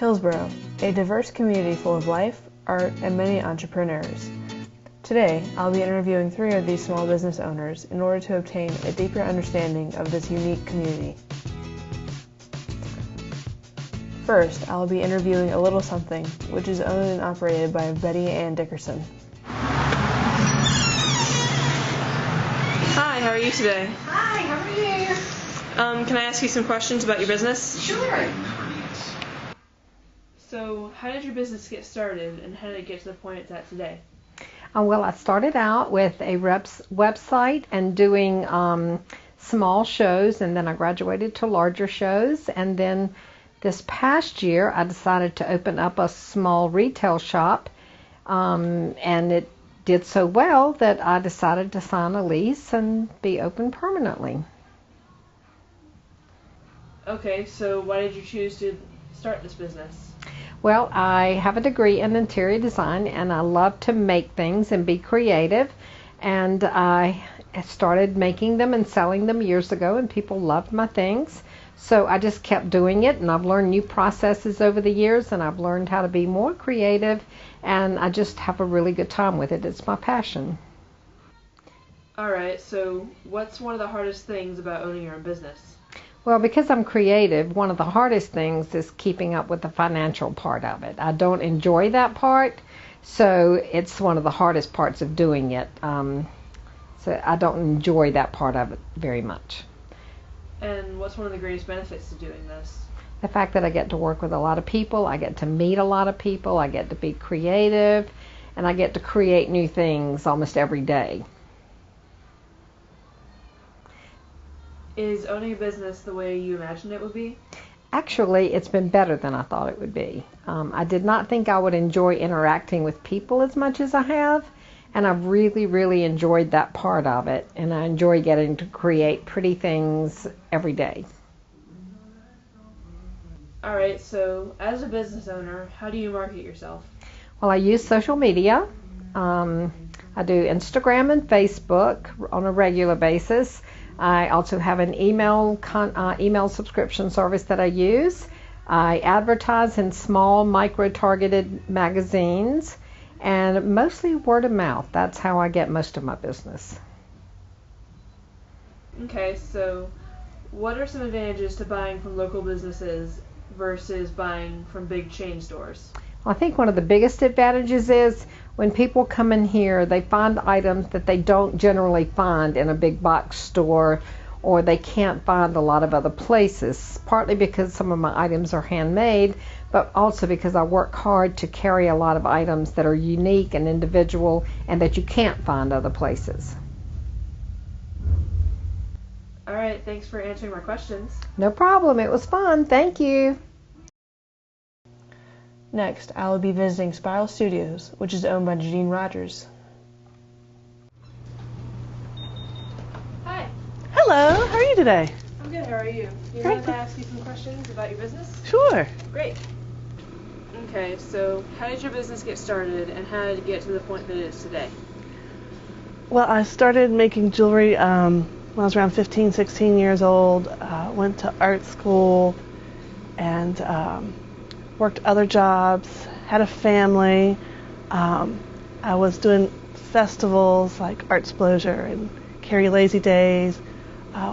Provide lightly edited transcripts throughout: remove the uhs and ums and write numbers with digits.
Hillsboro, a diverse community full of life, art, and many entrepreneurs. Today, I'll be interviewing 3 of these small business owners in order to obtain a deeper understanding of this unique community. First, I'll be interviewing A Little Something, which is owned and operated by Betty Ann Dickerson. Hi, how are you today? Hi, how are you? Can I ask you some questions about your business? Sure. So, how did your business get started, and how did it get to the point it's at today? Well, I started out with a website and doing small shows, and then I graduated to larger shows, and then this past year I decided to open up a small retail shop, and it did so well that I decided to sign a lease and be open permanently. Okay, so why did you choose to start this business? Well, I have a degree in interior design, and I love to make things and be creative, and I started making them and selling them years ago, and people loved my things. So I just kept doing it, and I've learned new processes over the years, and I've learned how to be more creative, and I just have a really good time with it. It's my passion. Alright, so what's one of the hardest things about owning your own business? Well, because I'm creative, one of the hardest things is keeping up with the financial part of it. I don't enjoy that part, so it's one of the hardest parts of doing it. So I don't enjoy that part of it very much. And what's one of the greatest benefits to doing this? The fact that I get to work with a lot of people, I get to meet a lot of people, I get to be creative, and I get to create new things almost every day. Is owning a business the way you imagined it would be? Actually, it's been better than I thought it would be. I did not think I would enjoy interacting with people as much as I have, and I've really, really enjoyed that part of it, and I enjoy getting to create pretty things every day. Alright, so as a business owner, how do you market yourself? Well, I use social media. I do Instagram and Facebook on a regular basis. I also have an email subscription service that I use. I advertise in small, micro-targeted magazines, and mostly word of mouth. That's how I get most of my business. Okay, so what are some advantages to buying from local businesses versus buying from big chain stores? I think one of the biggest advantages is when people come in here, they find items that they don't generally find in a big box store, or they can't find a lot of other places, partly because some of my items are handmade, but also because I work hard to carry a lot of items that are unique and individual and that you can't find other places. All right, thanks for answering my questions. No problem. It was fun. Thank you. Next, I will be visiting Spiral Studios, which is owned by Janine Rogers. Hi. Hello, how are you today? I'm good, how are you? You Great. want to ask you some questions about your business? Sure. Great. Okay, so how did your business get started, and how did it get to the point that it is today? Well, I started making jewelry when I was around 15, 16 years old. Went to art school and worked other jobs, had a family. I was doing festivals like Artsplosure and Carrie Lazy Days,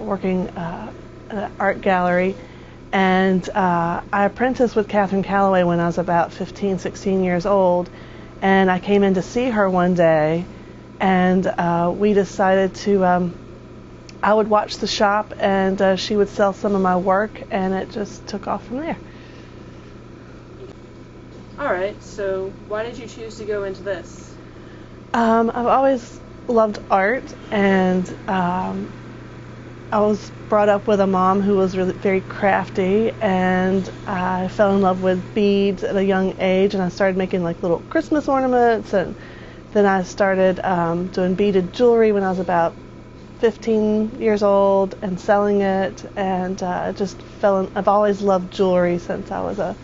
working at an art gallery. And I apprenticed with Catherine Calloway when I was about 15, 16 years old. And I came in to see her one day, and we decided to, I would watch the shop, and she would sell some of my work, and it just took off from there. Alright, so why did you choose to go into this? I've always loved art, and I was brought up with a mom who was really very crafty, and I fell in love with beads at a young age, and I started making like little Christmas ornaments, and then I started doing beaded jewelry when I was about 15 years old and selling it, and I've always loved jewelry since I was a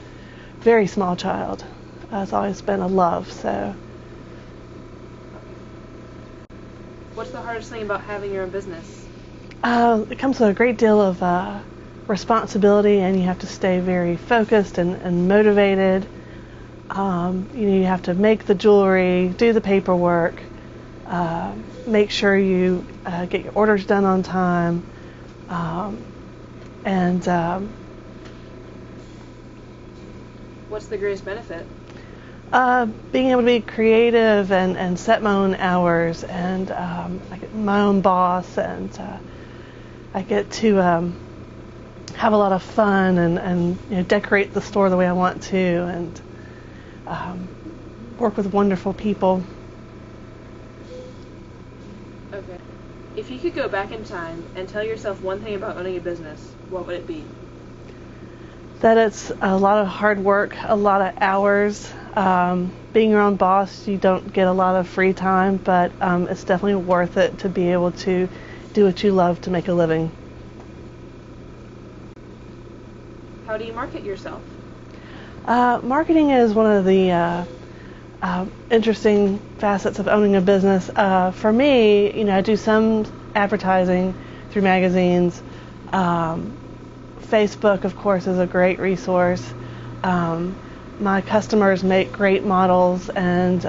very small child. It's always been a love, so. What's the hardest thing about having your own business? It comes with a great deal of responsibility, and you have to stay very focused and motivated. You have to make the jewelry, do the paperwork, make sure you get your orders done on time, and what's the greatest benefit? being able to be creative and set my own hours, and I get my own boss, and I get to have a lot of fun and decorate the store the way I want to, and work with wonderful people. Okay. If you could go back in time and tell yourself one thing about owning a business, what would it be? That it's a lot of hard work, a lot of hours. Being your own boss, you don't get a lot of free time, but it's definitely worth it to be able to do what you love to make a living. How do you market yourself? Marketing is one of the interesting facets of owning a business. For me, I do some advertising through magazines. Facebook, of course, is a great resource. My customers make great models, and so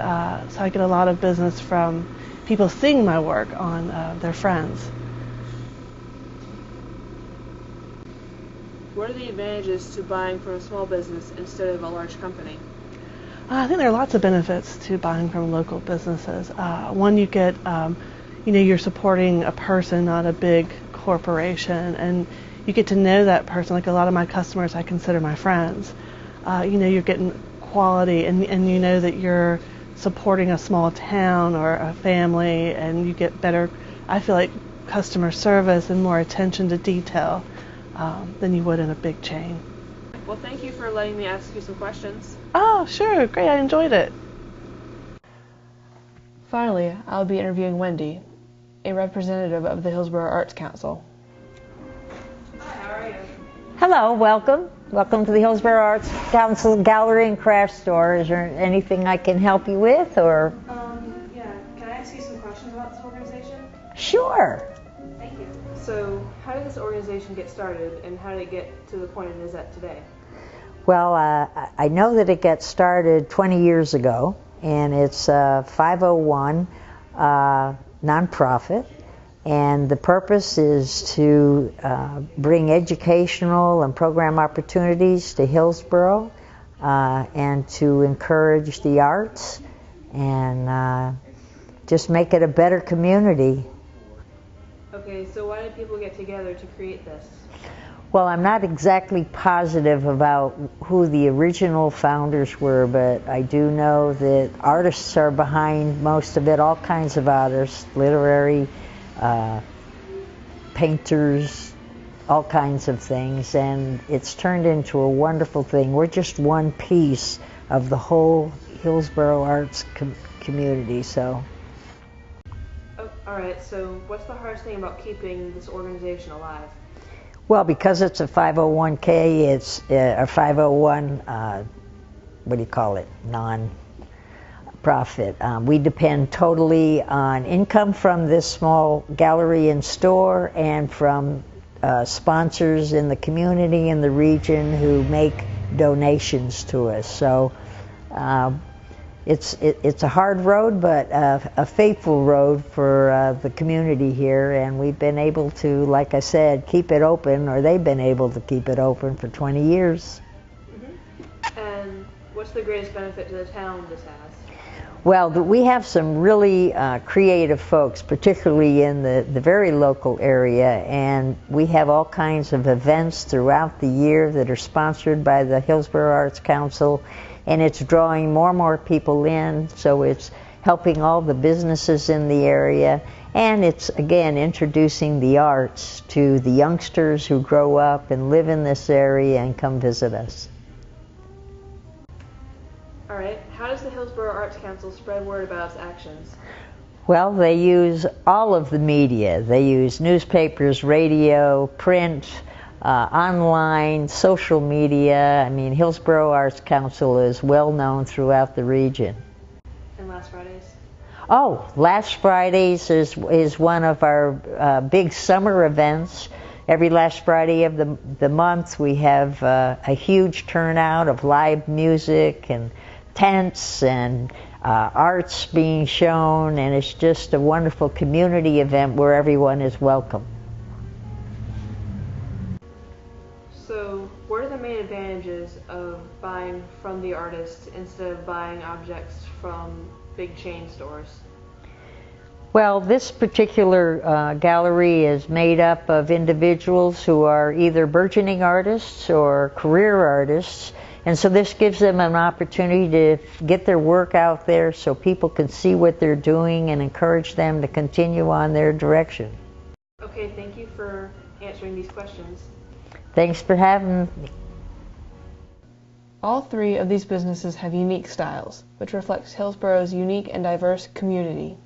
I get a lot of business from people seeing my work on their friends. What are the advantages to buying from a small business instead of a large company? I think there are lots of benefits to buying from local businesses. One, you get, you're supporting a person, not a big corporation, and you get to know that person. Like a lot of my customers, I consider my friends. You're getting quality, and you know that you're supporting a small town or a family, and you get better, I feel like, customer service and more attention to detail than you would in a big chain. Well, thank you for letting me ask you some questions. Oh, sure. Great. I enjoyed it. Finally, I'll be interviewing Wendy, a representative of the Hillsborough Arts Council. Hi, how are you? Hello, welcome. Welcome to the Hillsborough Arts Council Gallery and Craft Store. Is there anything I can help you with, or? Yeah. Can I ask you some questions about this organization? Sure. Thank you. So, how did this organization get started, and how did it get to the point it is at today? Well, I know that it got started 20 years ago, and it's a 501 nonprofit, and the purpose is to bring educational and program opportunities to Hillsborough, and to encourage the arts, and just make it a better community. Okay, so why did people get together to create this? Well, I'm not exactly positive about who the original founders were, but I do know that artists are behind most of it, all kinds of artists, literary, painters, all kinds of things, and it's turned into a wonderful thing. We're just one piece of the whole Hillsborough arts community, so. Oh, all right, so what's the hardest thing about keeping this organization alive? Well, because it's a 501k, it's a 501, what do you call it, non-profit. We depend totally on income from this small gallery and store, and from sponsors in the community and the region who make donations to us. So it's a hard road, but a faithful road for the community here, and we've been able to, like I said, keep it open, or they've been able to keep it open for 20 years. Mm-hmm. And what's the greatest benefit to the town this has? Well, we have some really creative folks, particularly in the very local area, and we have all kinds of events throughout the year that are sponsored by the Hillsborough Arts Council, and it's drawing more and more people in, so it's helping all the businesses in the area, and it's, again, introducing the arts to the youngsters who grow up and live in this area and come visit us. All right, how does the Hillsborough Arts Council spread word about its actions? Well, they use all of the media. They use newspapers, radio, print, online, social media. I mean, Hillsborough Arts Council is well known throughout the region. And last Fridays? Oh, last Fridays is one of our big summer events. every last Friday of the month we have a huge turnout of live music and tents and arts being shown, and it's just a wonderful community event where everyone is welcome. So, what are the main advantages of buying from the artist instead of buying objects from big chain stores? Well, this particular gallery is made up of individuals who are either burgeoning artists or career artists, and so this gives them an opportunity to get their work out there so people can see what they're doing and encourage them to continue on their direction. Okay, thank you for answering these questions. Thanks for having me. All three of these businesses have unique styles, which reflects Hillsboro's unique and diverse community.